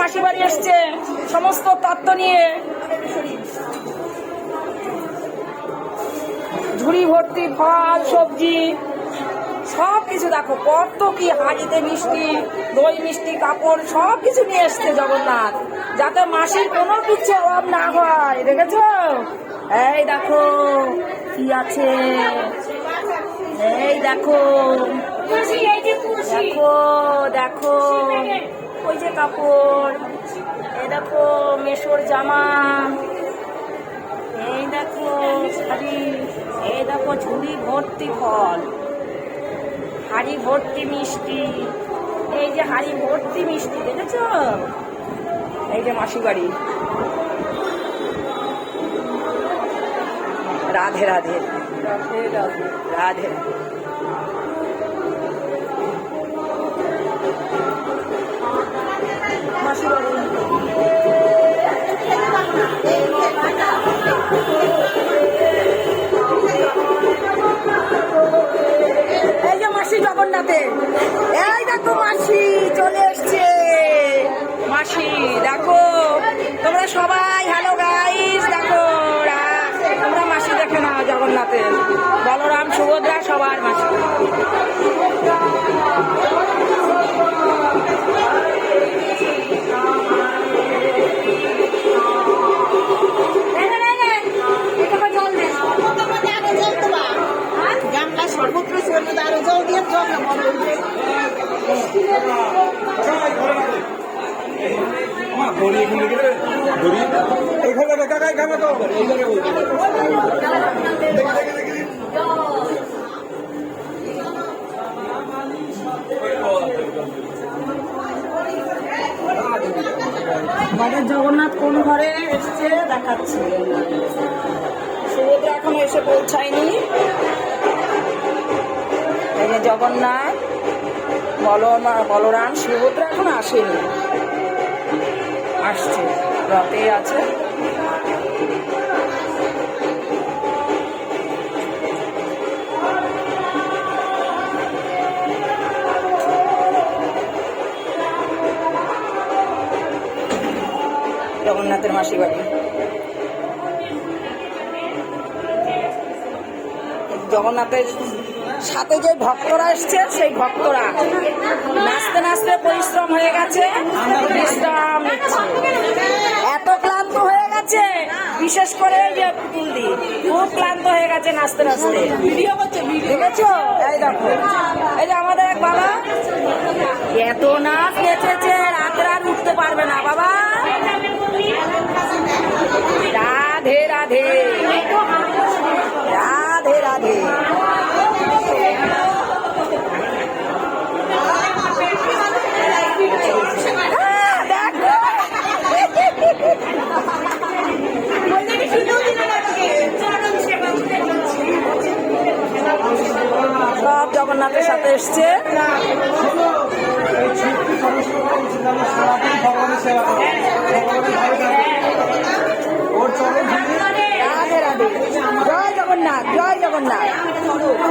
মাসি বাড়ি এসছে সমস্ত তত্ত্ব নিয়ে, ঝুড়ি ভর্তি ফল সবজি সব কিছু। দেখো কত কি হাঁড়িতে মিষ্টি, দই মিষ্টি, কাপড় সব কিছু নিয়ে এসছে জগন্নাথ, যাতে মাসির কোনো কিছু অভাব না হয়। দেখেছো? এই দেখো কি আছে, এই দেখো দেখো দেখো ওই যে কাপড়, এই দেখো মেশোর জামা, এই দেখো শাড়ি, এই দেখো ঝুড়ি ভর্তি ফল, হাড়ি ভর্তি মিষ্টি, এই যে হাড়ি ভর্তি মিষ্টি। দেখেছো? এই যে মাসি বাড়ি। রাধে রাধে রাধে রাধে রাধে। মাসি বাড়ি এই যে মাসি জগন্নাথে, এই দেখো মাসি চলে এসছে। মাসি দেখো, তোমরা সবাই হ্যালো গাইস, দেখো তোমরা মাসি দেখে নাও জগন্নাথে, বলরাম সুভদ্রা সবার মাসি। আমাদের জগন্নাথ কোন ঘরে এসছে দেখাচ্ছে, সুভদ্রা এখনো এসে পৌঁছায়নি। এই যে জগন্নাথ, বলরাম সুভদ্রা এখন আসেনি, আসছে, রথে আছে। জগন্নাথের মাসি বাড়ি। জগন্নাথের সাথে যে ভক্তরা এসছে, সেই ভক্তরা নাচতে নাচতে পরিশ্রম হয়ে গেছে, বিশ্রাম নিচ্ছে। এত ক্লান্ত হয়ে গেছে, বিশেষ করে যে পুতুল দি খুব ক্লান্ত হয়ে গেছে নাচতে নাচতে। দেখেছো? এই দেখো, এই যে আমাদের এক বাবা এত নাচ নেচেছে, রাতে আর উঠতে পারবে না। বাবা রাধে রাধে রাধে রাধে। সব জগন্নাথের সাথে এসছে। রাধে রাধে, জয় জগন্নাথ, জয় জগন্নাথ।